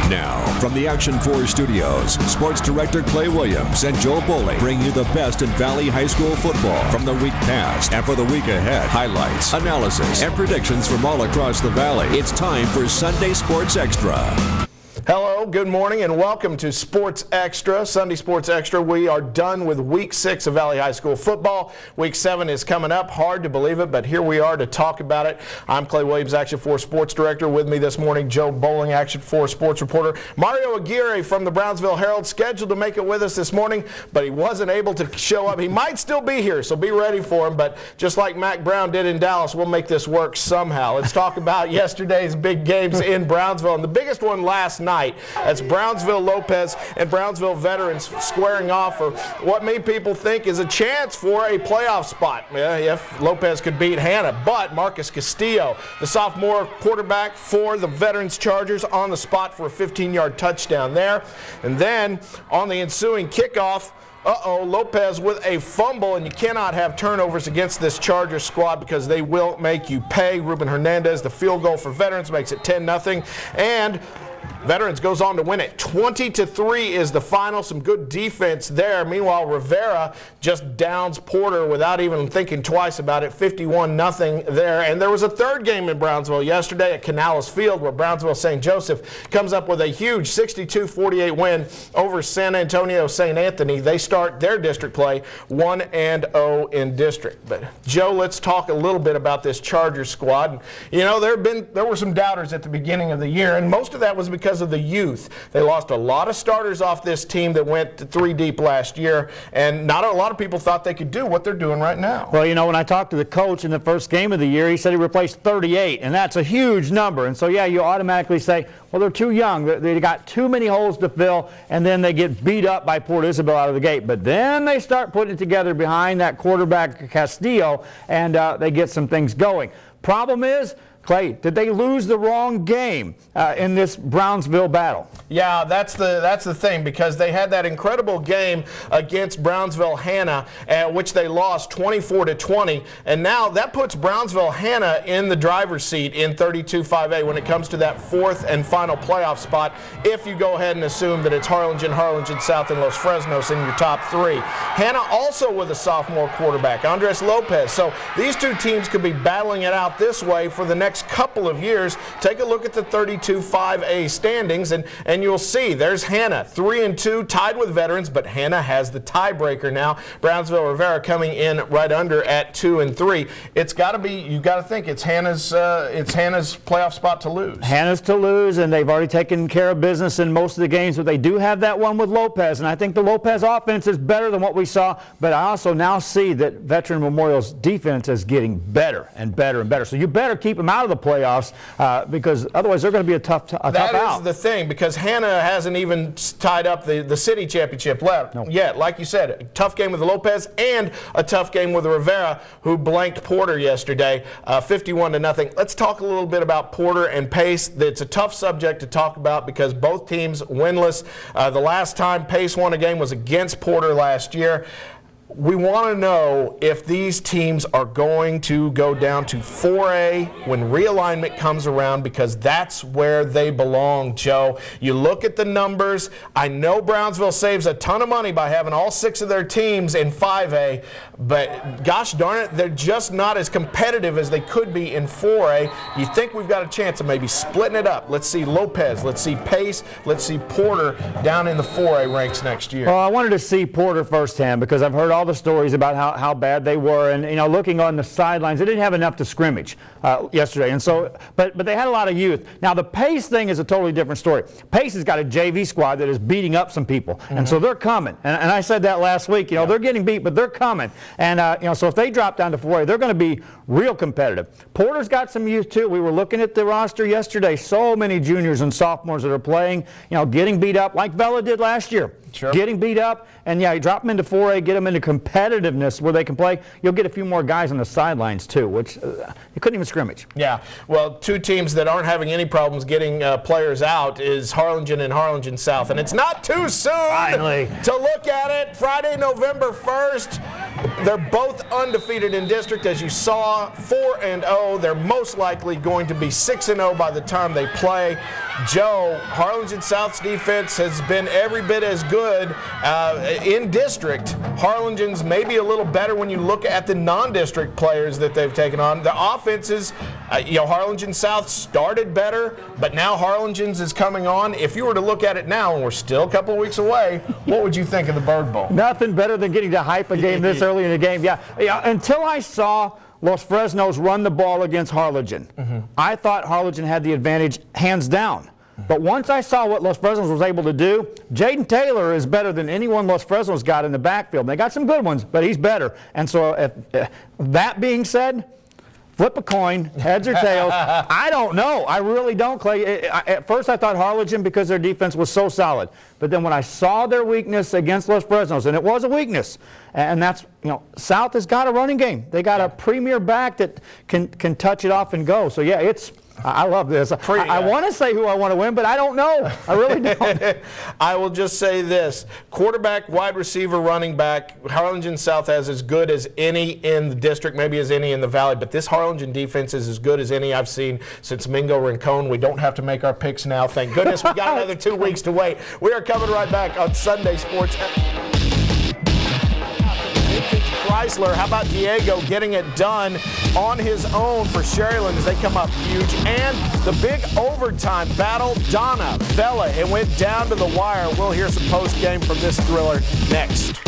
Now, from the Action 4 studios, Sports Director Clay Williams and Joe Bowling bring you the best in Valley High School football from the week past and for the week ahead. Highlights, analysis, and predictions from all across the Valley. It's time for Sunday Sports Extra. Hello, good morning, and welcome to Sports Extra, Sunday Sports Extra. We are done with Week 6 of Valley High School football. Week 7 is coming up. Hard to believe it, but here we are to talk about it. I'm Clay Williams, Action 4 Sports Director. With me this morning, Joe Bowling, Action 4 Sports Reporter. Mario Aguirre from the Brownsville Herald, scheduled to make it with us this morning, but he wasn't able to show up. He might still be here, so be ready for him, but just like Mac Brown did in Dallas, we'll make this work somehow. Let's talk about yesterday's big games in Brownsville, and the biggest one last night. That's Brownsville Lopez and Brownsville Veterans squaring off for what many people think is a chance for a playoff spot if Lopez could beat Hannah. But Marcus Castillo, the sophomore quarterback for the Veterans Chargers, on the spot for a 15-yard touchdown there. And then on the ensuing kickoff, Lopez with a fumble, and you cannot have turnovers against this Chargers squad because they will make you pay. Ruben Hernandez, the field goal for Veterans, makes it 10-0, and Veterans goes on to win it. 20-3 is the final. Some good defense there. Meanwhile, Rivera just downs Porter without even thinking twice about it. 51-0 there. And there was a third game in Brownsville yesterday at Canales Field where Brownsville St. Joseph comes up with a huge 62-48 win over San Antonio St. Anthony. They start their district play 1-0 in district. But Joe, let's talk a little bit about this Chargers squad. You know, there were some doubters at the beginning of the year, and most of that was because of the youth. They lost a lot of starters off this team that went to 3 deep last year, and not a lot of people thought they could do what they're doing right now. Well, you know, when I talked to the coach in the first game of the year, he said he replaced 38, and that's a huge number. And so, yeah, you automatically say, well, they're too young. They got too many holes to fill, and then they get beat up by Port Isabel out of the gate. But then they start putting it together behind that quarterback Castillo, and they get some things going. Problem is, Clay, did they lose the wrong game in this Brownsville battle? Yeah, that's the thing, because they had that incredible game against Brownsville Hannah, which they lost 24-20, and now that puts Brownsville Hannah in the driver's seat in 32-5A when it comes to that fourth and final playoff spot, if you go ahead and assume that it's Harlingen, South, and Los Fresnos in your top 3. Hannah also with a sophomore quarterback, Andres Lopez. So these two teams could be battling it out this way for the next couple of years. Take a look at the 32-5A standings, and you'll see there's Hannah 3-2, tied with Veterans, but Hannah has the tiebreaker now. Brownsville Rivera coming in right under at 2-3. It's got to be, you got to think it's Hannah's playoff spot to lose. Hannah's to lose, and they've already taken care of business in most of the games, but they do have that one with Lopez, and I think the Lopez offense is better than what we saw, but I also now see that Veteran Memorial's defense is getting better and better and better. So you better keep them out of the playoffs because otherwise they're going to be a tough out. That is the thing, because Hannah hasn't even tied up the city championship yet. Like you said, a tough game with Lopez and a tough game with Rivera, who blanked Porter yesterday, 51-0. Let's talk a little bit about Porter and Pace. It's a tough subject to talk about because both teams winless. The last time Pace won a game was against Porter last year. We want to know if these teams are going to go down to 4A when realignment comes around, because that's where they belong, Joe. You look at the numbers. I know Brownsville saves a ton of money by having all 6 of their teams in 5A, but gosh darn it, they're just not as competitive as they could be in 4A. You think we've got a chance of maybe splitting it up? Let's see Lopez, let's see Pace, let's see Porter down in the 4A ranks next year. Well, I wanted to see Porter firsthand because I've heard all the stories about how bad they were, and you know, looking on the sidelines, they didn't have enough to scrimmage yesterday, and so but they had a lot of youth. Now the Pace thing is a totally different story. Pace has got a JV squad that is beating up some people, and so they're coming. And I said that last week. You know, they're getting beat, but they're coming. And you know, so if they drop down to 4A, they're going to be real competitive. Porter's got some youth too. We were looking at the roster yesterday. So many juniors and sophomores that are playing. You know, getting beat up like Vela did last year. Sure. Getting beat up, and yeah, you drop them into 4A, get them into competitiveness where they can play. You'll get a few more guys on the sidelines too, which you couldn't even scrimmage. Yeah, well, 2 teams that aren't having any problems getting players out is Harlingen and Harlingen South, and it's not too soon Finally to look at it. Friday, November 1st. They're both undefeated in district, as you saw, 4-0. They're most likely going to be 6-0 by the time they play. Joe, Harlingen South's defense has been every bit as good in district. Harlingen's maybe a little better when you look at the non-district players that they've taken on. The offenses, Harlingen South started better, but now Harlingen's is coming on. If you were to look at it now, and we're still a couple of weeks away, what would you think of the Bird Bowl? Nothing better than getting to hype a game this early in the game. Yeah, until I saw Los Fresnos run the ball against Harlingen, I thought Harlingen had the advantage hands down. But once I saw what Los Fresnos was able to do, Jaden Taylor is better than anyone Los Fresnos got in the backfield. They got some good ones, but he's better. And so that being said, flip a coin, heads or tails. I don't know. I really don't, Clay. At first I thought Harlingen because their defense was so solid. But then when I saw their weakness against Los Fresnos, and it was a weakness, and that's, South has got a running game. They got a premier back that can touch it off and go. So, yeah, I love this. I want to say who I want to win, but I don't know. I really don't. I will just say this. Quarterback, wide receiver, running back, Harlingen South has as good as any in the district, maybe as any in the valley, but this Harlingen defense is as good as any I've seen since Mingo Rincon. We don't have to make our picks now. Thank goodness. We got another 2 weeks to wait. We are coming right back on Sunday Sports. Chrysler, how about Diego getting it done on his own for Sherryland as they come up huge? And the big overtime battle, Donna, Vela, it went down to the wire. We'll hear some post-game from this thriller next.